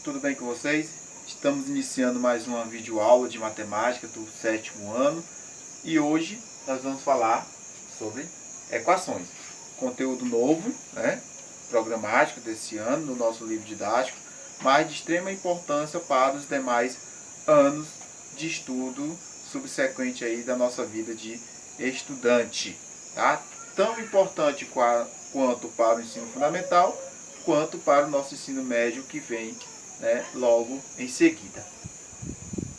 tudo bem com vocês? Estamos iniciando mais uma videoaula de matemática do 7º ano e hoje nós vamos falar sobre equações. Conteúdo novo, programático desse ano, no nosso livro didático, mas de extrema importância para os demais anos de estudo subsequente aí da nossa vida de estudante. Tá? Tão importante quanto para o ensino fundamental, quanto para o nosso ensino médio que vem logo em seguida.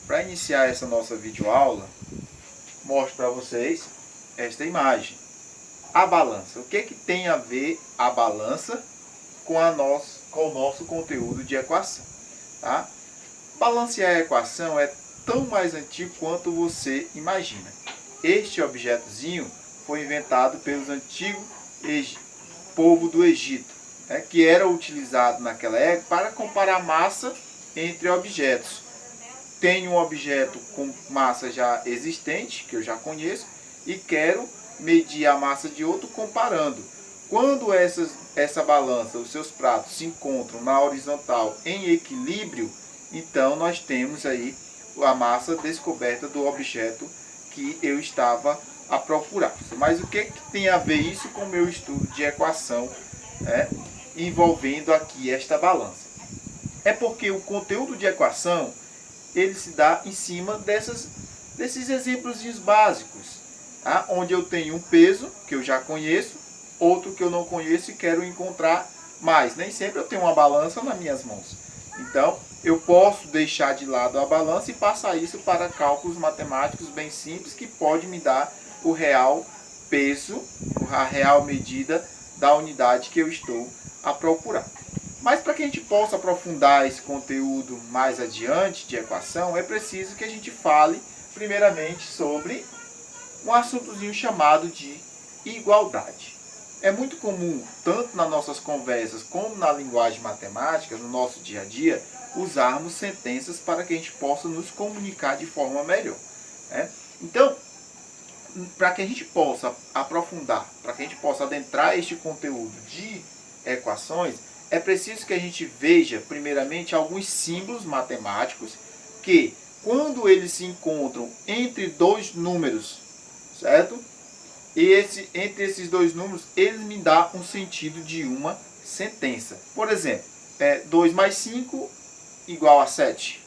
Para iniciar essa nossa videoaula, mostro para vocês esta imagem. A balança. O que tem a ver a balança com o nosso conteúdo de equação? Tá? Balancear a equação é tão mais antigo quanto você imagina. Este objetozinho foi inventado pelos antigos povo do Egito, que era utilizado naquela época para comparar massa entre objetos. Tenho um objeto com massa já existente, que eu já conheço, e quero medir a massa de outro comparando. Quando essa balança, os seus pratos, se encontram na horizontal em equilíbrio, então nós temos aí a massa descoberta do objeto que eu estava a procurar. Mas o que tem a ver isso com o meu estudo de equação, envolvendo aqui esta balança? É porque o conteúdo de equação ele se dá em cima desses exemplos básicos, tá? Onde eu tenho um peso que eu já conheço, outro que eu não conheço e quero encontrar mais. Nem sempre eu tenho uma balança nas minhas mãos. Então, eu posso deixar de lado a balança e passar isso para cálculos matemáticos bem simples que pode me dar o real peso, a real medida da unidade que eu estou a procurar. Mas para que a gente possa aprofundar esse conteúdo mais adiante de equação, é preciso que a gente fale primeiramente sobre um assuntozinho chamado de igualdade. É muito comum, tanto nas nossas conversas como na linguagem matemática, no nosso dia a dia, usarmos sentenças para que a gente possa nos comunicar de forma melhor. Então, para que a gente possa aprofundar, para que a gente possa adentrar este conteúdo de equações, é preciso que a gente veja, primeiramente, alguns símbolos matemáticos que, quando eles se encontram entre dois números, certo? E entre esses dois números, eles me dão um sentido de uma sentença. Por exemplo, 2 mais 5 igual a 7.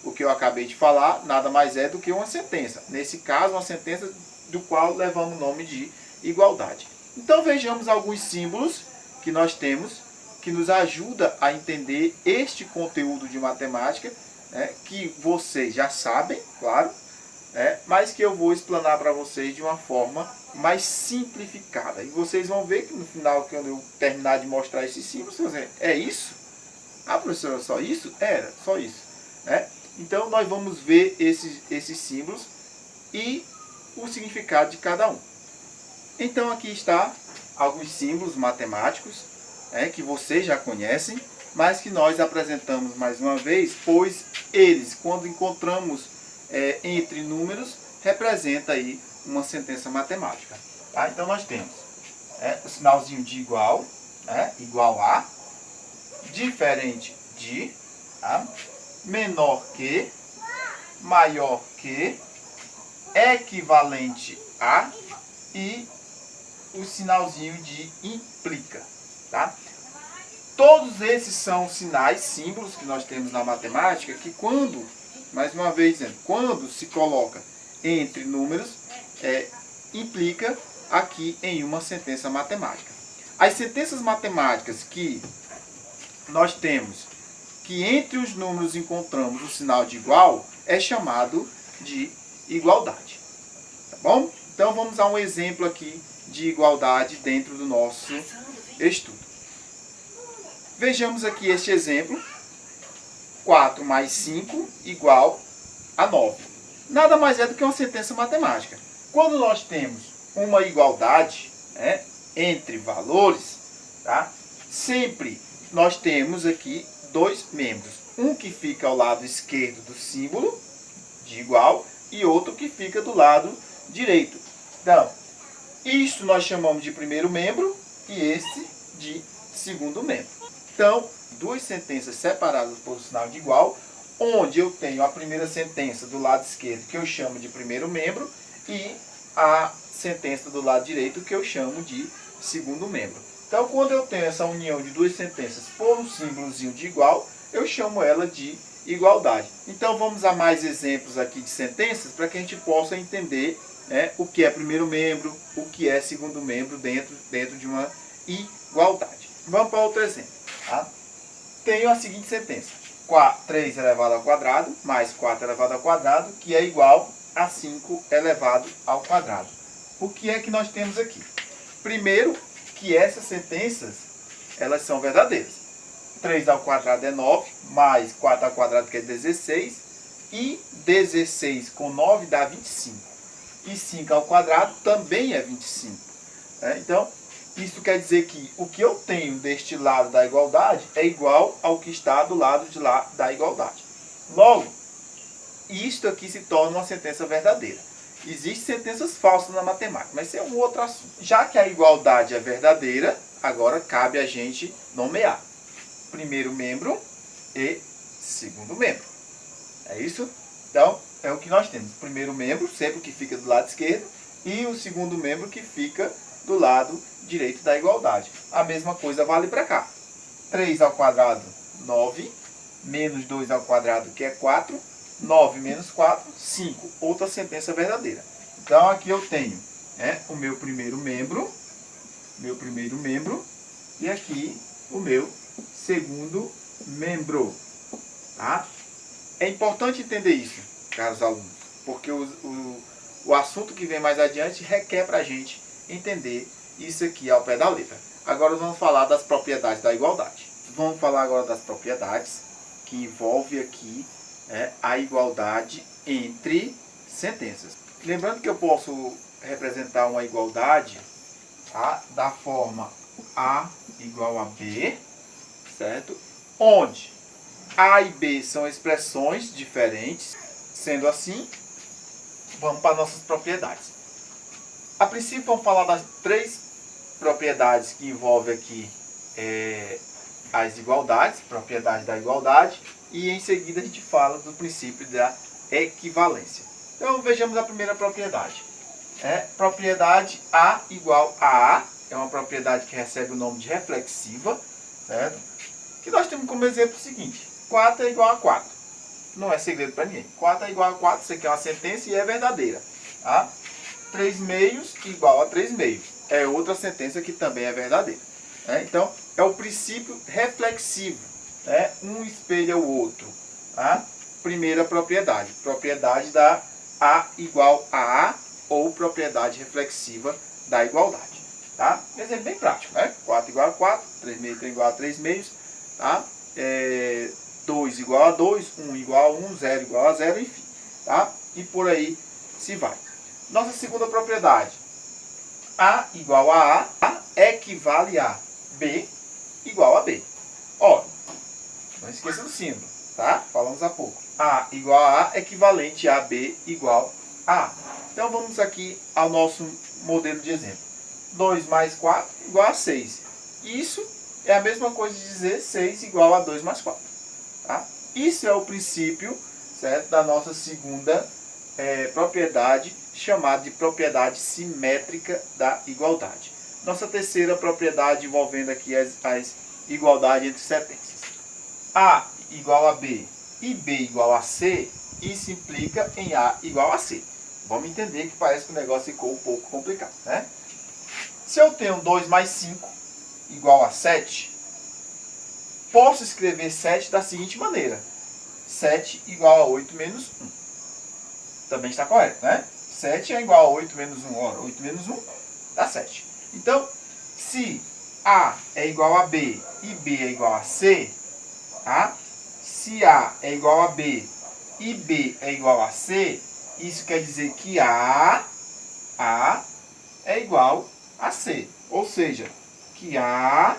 O que eu acabei de falar nada mais é do que uma sentença. Nesse caso, uma sentença do qual levamos o nome de igualdade. Então vejamos alguns símbolos que nós temos que nos ajuda a entender este conteúdo de matemática, que vocês já sabem, claro, mas que eu vou explanar para vocês de uma forma mais simplificada. E vocês vão ver que no final, quando eu terminar de mostrar esses símbolos, vocês vão dizer, é isso? Ah, professor, só isso? Era, só isso. Então nós vamos ver esses símbolos e o significado de cada um. Então aqui está alguns símbolos matemáticos que vocês já conhecem, mas que nós apresentamos mais uma vez, pois eles, quando encontramos entre números, representa aí uma sentença matemática. Tá? Então nós temos o sinalzinho de igual, igual a, diferente de, menor que, maior que, equivalente a e o sinalzinho de implica. Tá? Todos esses são sinais, símbolos que nós temos na matemática que quando, mais uma vez dizendo, quando se coloca entre números, implica aqui em uma sentença matemática. As sentenças matemáticas que nós temos, que entre os números encontramos o sinal de igual, é chamado de igualdade. Tá bom? Então vamos a um exemplo aqui de igualdade dentro do nosso estudo. Vejamos aqui este exemplo. 4 mais 5 igual a 9. Nada mais é do que uma sentença matemática. Quando nós temos uma igualdade entre valores, tá? Sempre nós temos aqui dois membros. Um que fica ao lado esquerdo do símbolo de igual e outro que fica do lado direito. Então, isto nós chamamos de primeiro membro e este de segundo membro. Então, duas sentenças separadas por sinal de igual, onde eu tenho a primeira sentença do lado esquerdo, que eu chamo de primeiro membro, e a sentença do lado direito, que eu chamo de segundo membro. Então, quando eu tenho essa união de duas sentenças por um símbolozinho de igual, eu chamo ela de igualdade. Então, vamos a mais exemplos aqui de sentenças, para que a gente possa entender, né, o que é primeiro membro, o que é segundo membro dentro de uma igualdade. Vamos para outro exemplo. Tá? Tenho a seguinte sentença: 3 elevado ao quadrado mais 4 elevado ao quadrado, que é igual a 5 elevado ao quadrado. O que é que nós temos aqui? Primeiro, que essas sentenças, elas são verdadeiras. 3 ao quadrado é 9, mais 4 ao quadrado, que é 16, e 16 com 9 dá 25. E 5 ao quadrado também é 25. Então, isso quer dizer que o que eu tenho deste lado da igualdade é igual ao que está do lado de lá da igualdade. Logo, isto aqui se torna uma sentença verdadeira. Existem sentenças falsas na matemática, mas esse é um outro assunto. Já que a igualdade é verdadeira, agora cabe a gente nomear primeiro membro e segundo membro. É isso? Então, é o que nós temos. Primeiro membro, sempre que fica do lado esquerdo, e o segundo membro que fica do lado direito da igualdade. A mesma coisa vale para cá. 3 ao quadrado, 9, menos 2 ao quadrado, que é 4, 9 menos 4, 5. Outra sentença verdadeira. Então, aqui eu tenho, o meu primeiro membro, e aqui o meu segundo membro. Tá? É importante entender isso, caros alunos, porque o assunto que vem mais adiante requer para a gente entender isso aqui ao pé da letra. Agora vamos falar das propriedades da igualdade. Vamos falar agora das propriedades que envolve aqui a igualdade entre sentenças. Lembrando que eu posso representar uma igualdade, tá, da forma A igual a B, certo? Onde A e B são expressões diferentes. Sendo assim, vamos para nossas propriedades. A princípio, vamos falar das 3 propriedades que envolvem aqui as igualdades, propriedade da igualdade, e em seguida a gente fala do princípio da equivalência. Então, vejamos a primeira propriedade. Propriedade A igual a A, é uma propriedade que recebe o nome de reflexiva, certo? Que nós temos como exemplo o seguinte: 4 é igual a 4. Não é segredo para ninguém. 4 é igual a 4, isso aqui é uma sentença e é verdadeira. Tá? 3 meios igual a 3 meios. É outra sentença que também é verdadeira. Então, é o princípio reflexivo. Um espelha o outro. Tá? Primeira propriedade. Propriedade da A igual a A, ou propriedade reflexiva da igualdade. Tá? Exemplo bem prático. 4 igual a 4, 3 meios igual a 3 meios. Tá? 2 igual a 2, 1 igual a 1, 0 igual a 0, enfim. Tá? E por aí se vai. Nossa segunda propriedade. A igual a A equivale a B igual a B. Ó, não esqueça do símbolo, tá? Falamos há pouco. A igual a A equivalente a B igual a A. Então vamos aqui ao nosso modelo de exemplo. 2 mais 4 igual a 6. Isso é a mesma coisa de dizer 6 igual a 2 mais 4. Tá? Isso é o princípio, certo, da nossa segunda propriedade, chamada de propriedade simétrica da igualdade. Nossa terceira propriedade envolvendo aqui as igualdades entre sentenças. A igual a B e B igual a C, isso implica em A igual a C. Vamos entender que parece que o negócio ficou um pouco complicado, né? Se eu tenho 2 mais 5 igual a 7, posso escrever 7 da seguinte maneira: 7 igual a 8 menos 1. Também está correto, né? 7 é igual a 8 menos 1. Ora, 8 menos 1 dá 7. Então, se A é igual a B e B é igual a C, tá? Se A é igual a B e B é igual a C, isso quer dizer que A é igual a C. Ou seja, que A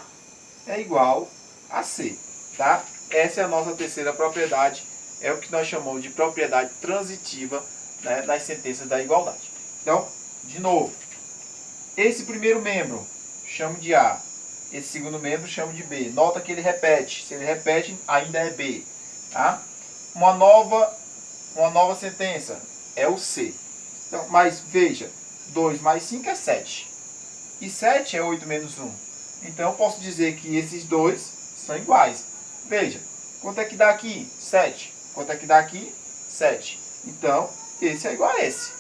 é igual a C. Tá? Essa é a nossa terceira propriedade. É o que nós chamamos de propriedade transitiva, né, das sentenças da igualdade. Então, de novo, esse primeiro membro chamo de A. esse segundo membro chamo de B. Nota que ele repete. Se ele repete, ainda é B. Tá? Uma nova sentença é o C. Então, mas veja, 2 mais 5 é 7. E 7 é 8 menos 1. Então, eu posso dizer que esses dois são iguais. Veja, quanto é que dá aqui? 7. Quanto é que dá aqui? 7. Então, esse é igual a esse.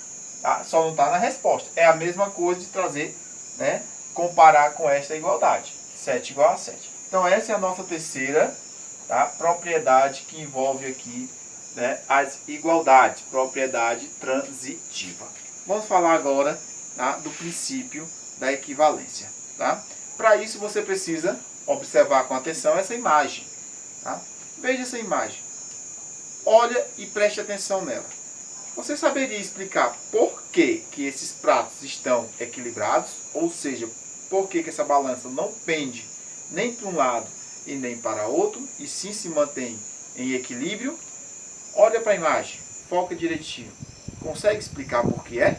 Tá? Só não está na resposta. É a mesma coisa de trazer, né, comparar com esta igualdade. 7 igual a 7. Então, essa é a nossa terceira, tá, propriedade que envolve aqui, né, as igualdades. Propriedade transitiva. Vamos falar agora, tá, do princípio da equivalência. Tá? Para isso, você precisa observar com atenção essa imagem. Tá? Veja essa imagem. Olha e preste atenção nela. Você saberia explicar por que esses pratos estão equilibrados? Ou seja, por que essa balança não pende nem para um lado e nem para outro, e sim se mantém em equilíbrio? Olha para a imagem, foca direitinho. Consegue explicar por que é?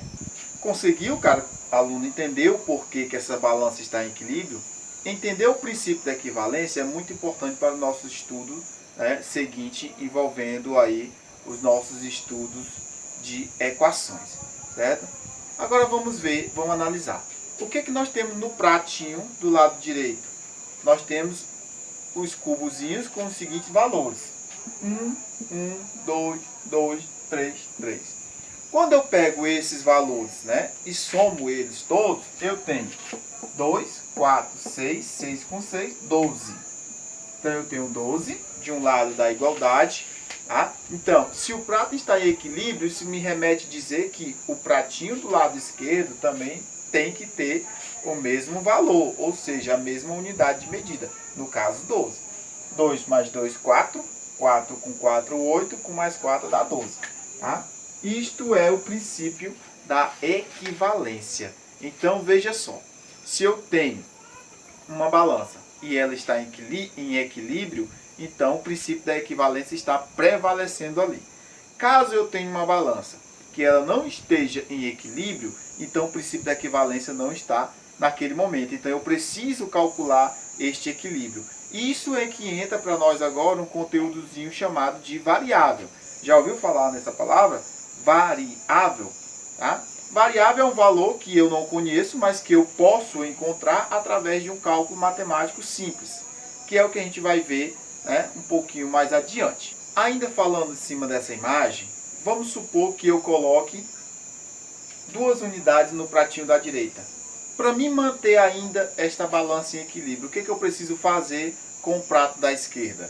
Conseguiu, cara, aluno, entender o porquê que essa balança está em equilíbrio? Entender o princípio da equivalência é muito importante para o nosso estudo, né, seguinte, envolvendo aí os nossos estudos de equações, certo? Agora vamos ver, vamos analisar. O que nós temos no pratinho do lado direito? Nós temos os cubozinhos com os seguintes valores. 1, 2, 2, 3, 3. Quando eu pego esses valores, né, e somo eles todos, eu tenho 2, 4, 6, 6 com 6, 12. Então eu tenho 12 de um lado da igualdade. Tá? Então, se o prato está em equilíbrio, isso me remete a dizer que o pratinho do lado esquerdo também tem que ter o mesmo valor, ou seja, a mesma unidade de medida. No caso, 12. 2 mais 2, 4. 4 com 4, 8. Com mais 4 dá 12. Tá? Isto é o princípio da equivalência. Então, veja só. Se eu tenho uma balança e ela está em equilíbrio, então o princípio da equivalência está prevalecendo ali. Caso eu tenha uma balança que ela não esteja em equilíbrio, então o princípio da equivalência não está naquele momento. Então eu preciso calcular este equilíbrio. Isso é que entra para nós agora um conteúdozinho chamado de variável. Já ouviu falar nessa palavra? Variável. Tá? Variável é um valor que eu não conheço, mas que eu posso encontrar através de um cálculo matemático simples, que é o que a gente vai ver, né, um pouquinho mais adiante. Ainda falando em cima dessa imagem, vamos supor que eu coloque 2 unidades no pratinho da direita. Para mim manter ainda esta balança em equilíbrio, o que eu preciso fazer com o prato da esquerda?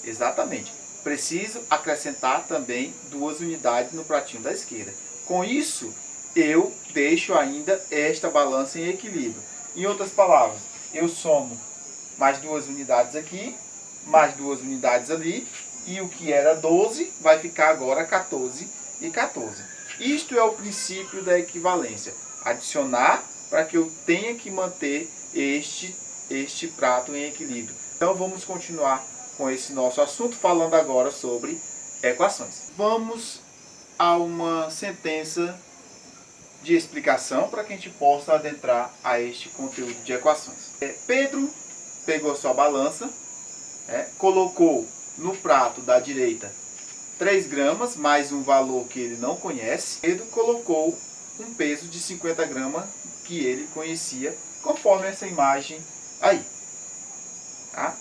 Exatamente, preciso acrescentar também 2 unidades no pratinho da esquerda. Com isso, eu deixo ainda esta balança em equilíbrio. Em outras palavras, eu somo mais 2 unidades aqui, mais 2 unidades ali, e o que era 12 vai ficar agora 14 e 14. Isto é o princípio da equivalência. Adicionar para que eu tenha que manter este prato em equilíbrio. Então vamos continuar com esse nosso assunto, falando agora sobre equações. Vamos a uma sentença de explicação para que a gente possa adentrar a este conteúdo de equações. Pedro pegou sua balança, colocou no prato da direita 3 gramas, mais um valor que ele não conhece. Pedro colocou um peso de 50 gramas que ele conhecia, conforme essa imagem aí. Tá?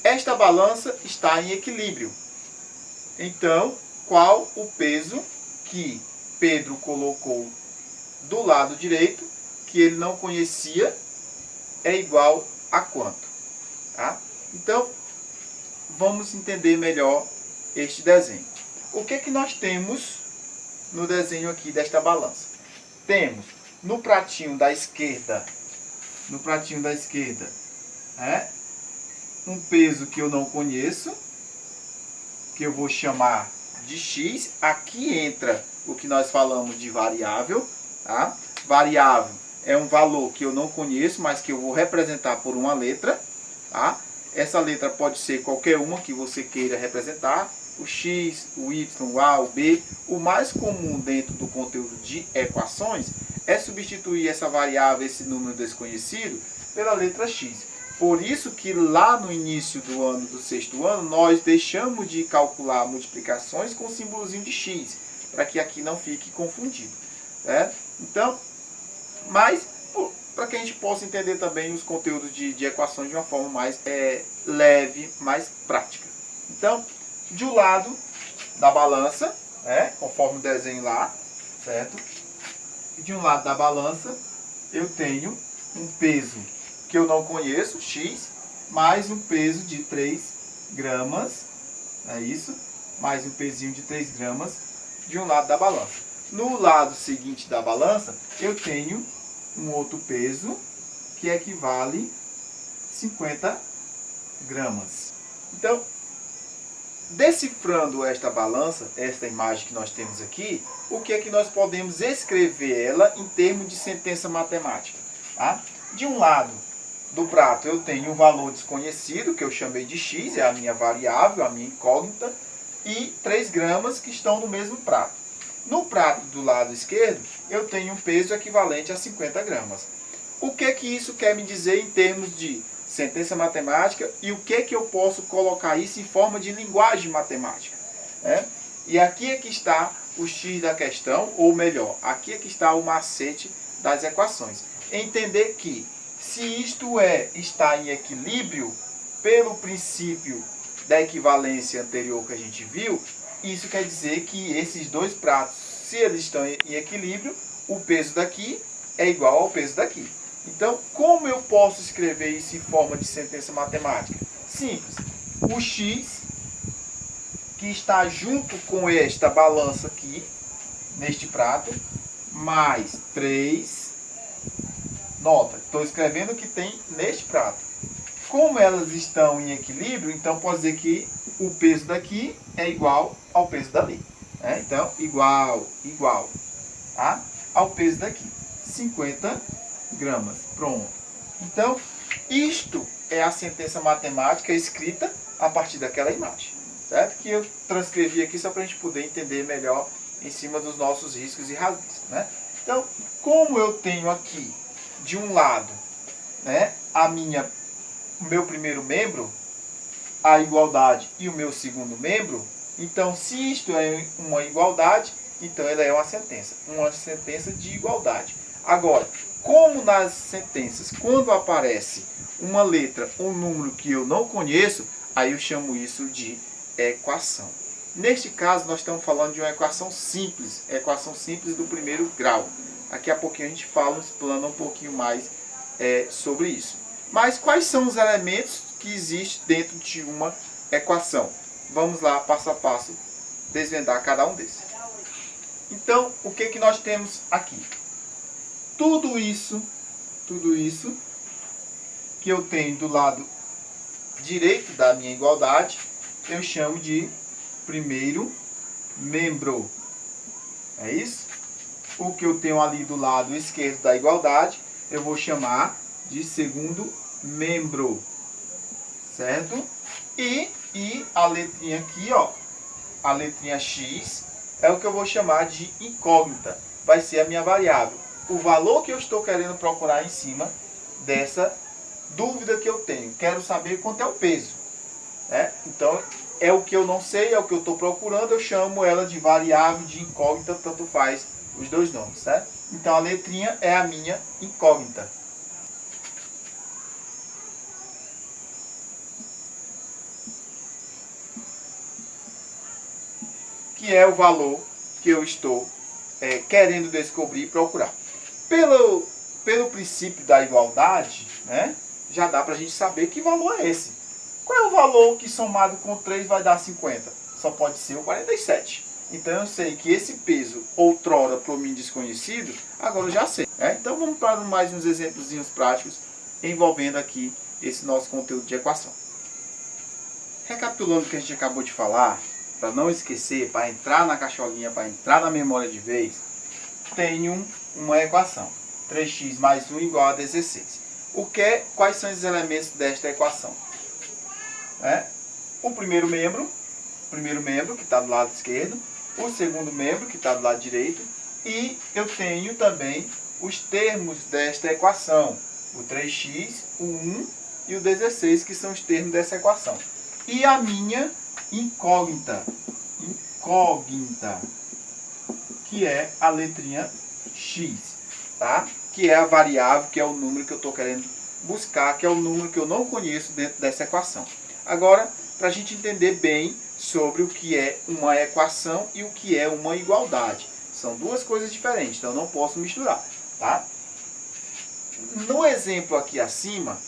Esta balança está em equilíbrio. Então, qual o peso que Pedro colocou do lado direito, que ele não conhecia, é igual a quanto? Tá? Então, vamos entender melhor este desenho. O que nós temos no desenho aqui desta balança? Temos no pratinho da esquerda, um peso que eu não conheço, que eu vou chamar de x. Aqui entra o que nós falamos de variável. Tá? Variável é um valor que eu não conheço, mas que eu vou representar por uma letra. Tá? Essa letra pode ser qualquer uma que você queira representar. o x, o y, o a, o b. O mais comum dentro do conteúdo de equações é substituir essa variável, esse número desconhecido, pela letra x. Por isso que lá no início do ano, do sexto ano, nós deixamos de calcular multiplicações com o símbolozinho de x, para que aqui não fique confundido. Certo? Então, mas para que a gente possa entender também os conteúdos de equações de uma forma mais leve, mais prática. Então, de um lado da balança, conforme o desenho lá, certo? E de um lado da balança, eu tenho um peso que eu não conheço, x, mais um peso de 3 gramas, é isso? Mais um pezinho de 3 gramas de um lado da balança. No lado seguinte da balança, eu tenho um outro peso que equivale 50 gramas. Então, decifrando esta balança, esta imagem que nós temos aqui, o que é que nós podemos escrever ela em termos de sentença matemática? Tá? De um lado do prato eu tenho um valor desconhecido, que eu chamei de x, é a minha variável, a minha incógnita, e 3 gramas que estão no mesmo prato. No prato do lado esquerdo, eu tenho um peso equivalente a 50 gramas. O que que isso quer me dizer em termos de sentença matemática e o que que eu posso colocar isso em forma de linguagem matemática? E aqui é que está o X da questão, ou melhor, aqui é que está o macete das equações. Entender que se isto está em equilíbrio, pelo princípio da equivalência anterior que a gente viu, isso quer dizer que esses dois pratos, se eles estão em equilíbrio, o peso daqui é igual ao peso daqui. Então, como eu posso escrever isso em forma de sentença matemática? Simples. O x, que está junto com esta balança aqui, neste prato, mais 3. Nota, estou escrevendo o que tem neste prato. Como elas estão em equilíbrio, então pode dizer que o peso daqui é igual ao peso dali. Então, igual tá? Ao peso daqui. 50 gramas. Pronto. Então, isto é a sentença matemática escrita a partir daquela imagem. Certo? Que eu transcrevi aqui só para a gente poder entender melhor em cima dos nossos riscos e razões. Então, como eu tenho aqui, de um lado, o meu primeiro membro, a igualdade e o meu segundo membro, então se isto é uma igualdade, então ela é uma sentença de igualdade. Agora, como nas sentenças, quando aparece uma letra, um número que eu não conheço, aí eu chamo isso de equação. Neste caso, nós estamos falando de uma equação simples do primeiro grau. Daqui a pouquinho a gente explana um pouquinho mais sobre isso. Mas quais são os elementos que existem dentro de uma equação? Vamos lá, passo a passo, desvendar cada um desses. Então, o que que nós temos aqui? Tudo isso que eu tenho do lado direito da minha igualdade, eu chamo de primeiro membro. É isso? O que eu tenho ali do lado esquerdo da igualdade, eu vou chamar de segundo membro. Certo? E a letrinha aqui, ó, a letrinha x, é o que eu vou chamar de incógnita. Vai ser a minha variável. O valor que eu estou querendo procurar em cima dessa dúvida que eu tenho. Quero saber quanto é o peso. Então, é o que eu não sei, é o que eu estou procurando, eu chamo ela de variável, de incógnita, tanto faz os dois nomes, certo? Então, a letrinha é a minha incógnita. Que é o valor que eu estou querendo descobrir e procurar. Pelo princípio da igualdade, já dá para a gente saber que valor é esse. Qual é o valor que somado com 3 vai dar 50? Só pode ser o 47. Então eu sei que esse peso, outrora para mim desconhecido, agora eu já sei. Então vamos para mais uns exemplos práticos envolvendo aqui esse nosso conteúdo de equação. Recapitulando o que a gente acabou de falar, para não esquecer, para entrar na caixolinha, para entrar na memória de vez, tenho uma equação. 3x mais 1 igual a 16. Quais são os elementos desta equação? O primeiro membro, primeiro membro, que está do lado esquerdo, o segundo membro, que está do lado direito, e eu tenho também os termos desta equação, o 3x, o 1 e o 16, que são os termos dessa equação. E a minha incógnita, que é a letrinha x, tá? Que é a variável, que é o número que eu estou querendo buscar, que é o número que eu não conheço dentro dessa equação. Agora, para a gente entender bem sobre o que é uma equação e o que é uma igualdade. São duas coisas diferentes, então eu não posso misturar, tá? No exemplo aqui acima,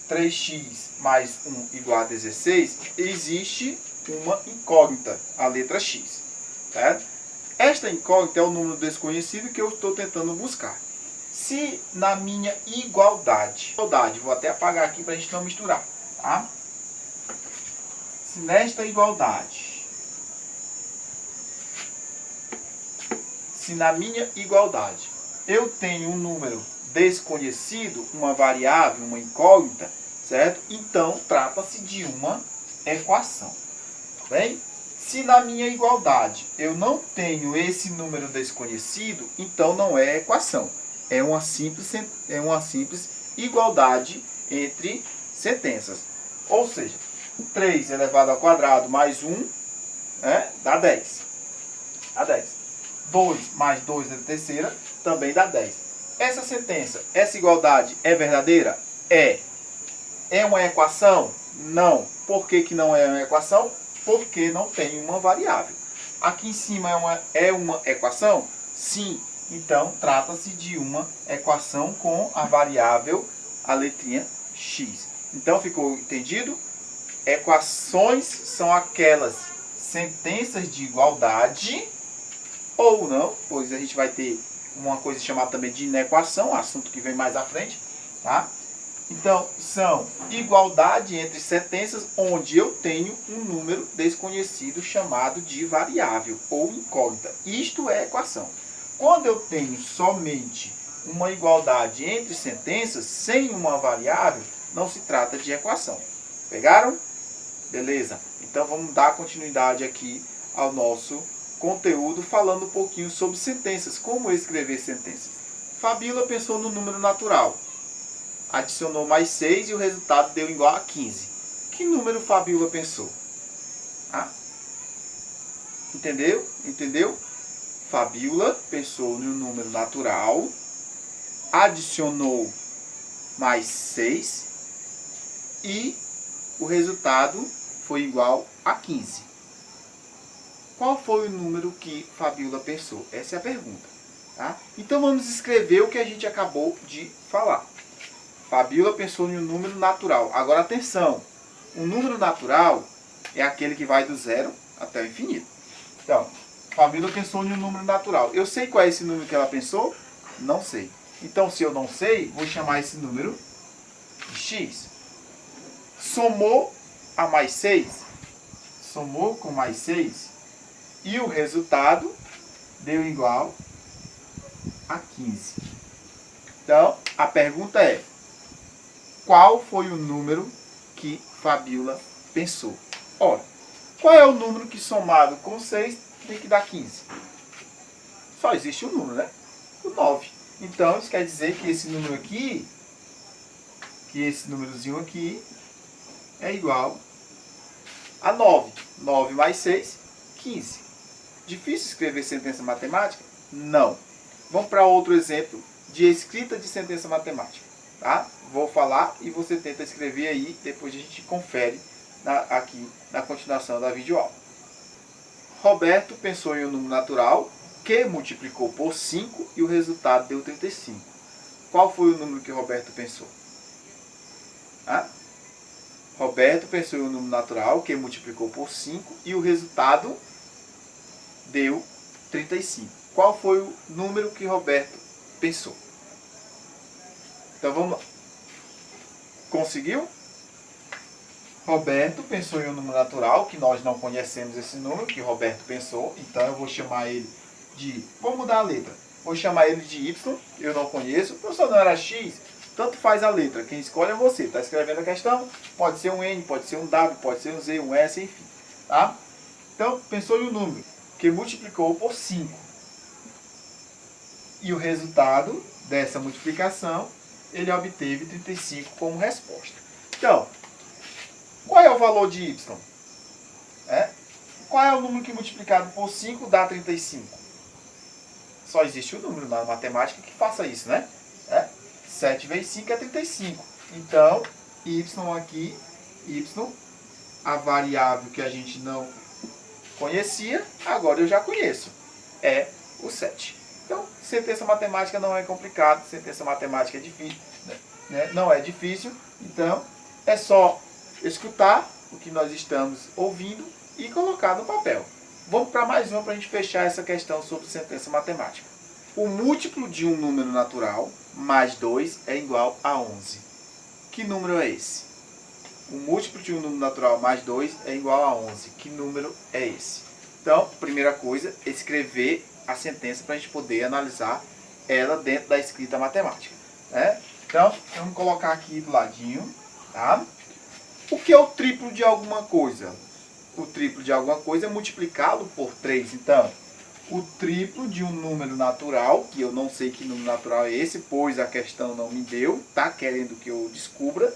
3x mais 1 igual a 16, existe uma incógnita, a letra x. Certo? Esta incógnita é o número desconhecido que eu estou tentando buscar. Se na minha igualdade, vou até apagar aqui para a gente não misturar, tá? Se nesta igualdade, se na minha igualdade eu tenho um número desconhecido, uma variável, uma incógnita, certo? Então, trata-se de uma equação, tá bem? Se na minha igualdade eu não tenho esse número desconhecido, então não é equação. É uma simples igualdade entre sentenças. Ou seja, 3 elevado ao quadrado mais 1 dá 10. Dá 10. 2 mais 2 na terceira também dá 10. Essa sentença, essa igualdade é verdadeira? É. É uma equação? Não. Por que não é uma equação? Porque não tem uma variável. Aqui em cima é uma equação? Sim. Então, trata-se de uma equação com a variável, a letrinha x. Então, ficou entendido? Equações são aquelas sentenças de igualdade, ou não, pois a gente vai ter uma coisa chamada também de inequação, assunto que vem mais à frente, tá? Então, são igualdade entre sentenças onde eu tenho um número desconhecido chamado de variável ou incógnita. Isto é equação. Quando eu tenho somente uma igualdade entre sentenças sem uma variável, não se trata de equação. Pegaram? Beleza? Então, vamos dar continuidade aqui ao nosso conteúdo falando um pouquinho sobre sentenças, como escrever sentenças. Fabíola pensou no número natural, adicionou mais 6 e o resultado deu igual a 15. Que número Fabíola pensou? Entendeu? Entendeu? Fabíola pensou no número natural, adicionou mais 6 e o resultado foi igual a 15. Qual foi o número que Fabíola pensou? Essa é a pergunta. Tá? Então vamos escrever o que a gente acabou de falar. Fabíola pensou em um número natural. Agora atenção, um número natural é aquele que vai do zero até o infinito. Então, Fabíola pensou em um número natural. Eu sei qual é esse número que ela pensou? Não sei. Então, se eu não sei, vou chamar esse número de x. Somou a mais 6. Somou com mais 6. E o resultado deu igual a 15. Então, a pergunta é: qual foi o número que Fabíola pensou? Ora, qual é o número que somado com 6 tem que dar 15? Só existe um número, né? O 9. Então, isso quer dizer que esse número aqui, que esse númerozinho aqui, é igual a 9. 9 mais 6, 15. Difícil escrever sentença matemática? Não. Vamos para outro exemplo de escrita de sentença matemática. Tá? Vou falar e você tenta escrever aí, depois a gente confere aqui na continuação da videoaula. Roberto pensou em um número natural que multiplicou por 5 e o resultado deu 35. Qual foi o número que Roberto pensou? Roberto pensou em um número natural que multiplicou por 5 e o resultado deu 35. Qual foi o número que Roberto pensou? Então vamos lá. Conseguiu? Roberto pensou em um número natural, que nós não conhecemos esse número, que Roberto pensou. Então eu vou chamar ele de... Vou mudar a letra. Vou chamar ele de Y, eu não conheço. O professor não era X, tanto faz a letra. Quem escolhe é você. Está escrevendo a questão, pode ser um N, pode ser um W, pode ser um Z, um S, enfim. Tá? Então, pensou em um número que multiplicou por 5. E o resultado dessa multiplicação, ele obteve 35 como resposta. Então, qual é o valor de y? Qual é o número que multiplicado por 5 dá 35? Só existe o número na matemática que faça isso, né? 7 vezes 5 é 35. Então, y aqui, a variável que a gente não conhecia, agora eu já conheço. É o 7. Então, sentença matemática não é complicado, sentença matemática é difícil, né? Não é difícil. Então, é só escutar o que nós estamos ouvindo e colocar no papel. Vamos para mais uma para a gente fechar essa questão sobre sentença matemática. O múltiplo de um número natural mais 2 é igual a 11. Que número é esse? O múltiplo de um número natural mais 2 é igual a 11. Que número é esse? Então, primeira coisa, escrever a sentença para a gente poder analisar ela dentro da escrita matemática. Então, vamos colocar aqui do ladinho. Tá? O que é o triplo de alguma coisa? O triplo de alguma coisa é multiplicá-lo por 3. Então, o triplo de um número natural, que eu não sei que número natural é esse, pois a questão não me deu, está querendo que eu descubra.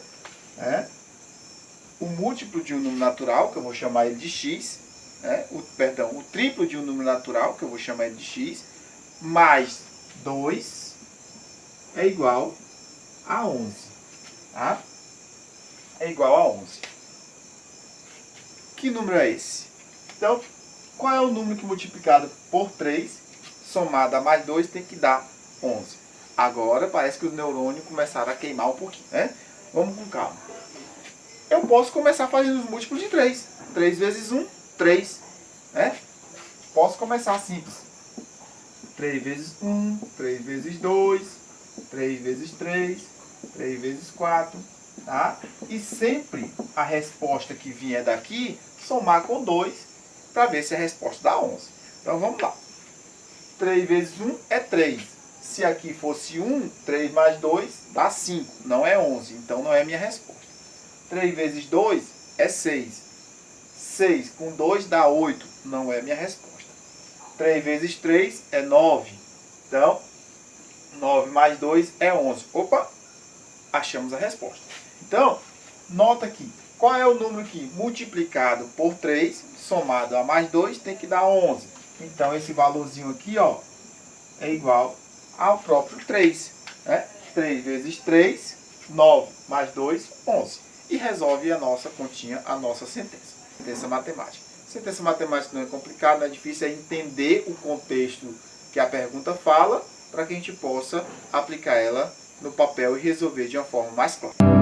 O múltiplo de um número natural, que eu vou chamar ele de x, o triplo de um número natural, que eu vou chamar ele de x, mais 2 é igual a 11. Tá? É igual a 11. Que número é esse? Então, qual é o número que multiplicado por 3, somado a mais 2, tem que dar 11? Agora parece que os neurônios começaram a queimar um pouquinho, né? Vamos com calma. Eu posso começar fazendo os múltiplos de 3. 3 vezes 1, 3. Posso começar simples. 3 vezes 1, 3 vezes 2, 3 vezes 3, 3 vezes 4. Tá? E sempre a resposta que vier daqui, somar com 2, para ver se a resposta dá 11. Então vamos lá. 3 vezes 1 é 3. Se aqui fosse 1, 3 mais 2 dá 5. Não é 11, então não é a minha resposta. 3 vezes 2 é 6. 6 com 2 dá 8. Não é minha resposta. 3 vezes 3 é 9. Então, 9 mais 2 é 11. Opa! Achamos a resposta. Então, nota aqui. Qual é o número que multiplicado por 3, somado a mais 2, tem que dar 11? Então, esse valorzinho aqui, ó, é igual ao próprio 3. 3 vezes 3, 9 mais 2, 11. E resolve a nossa continha, a nossa sentença. Sentença matemática. Sentença matemática não é complicado, não é difícil, é entender o contexto que a pergunta fala, para que a gente possa aplicar ela no papel e resolver de uma forma mais clara.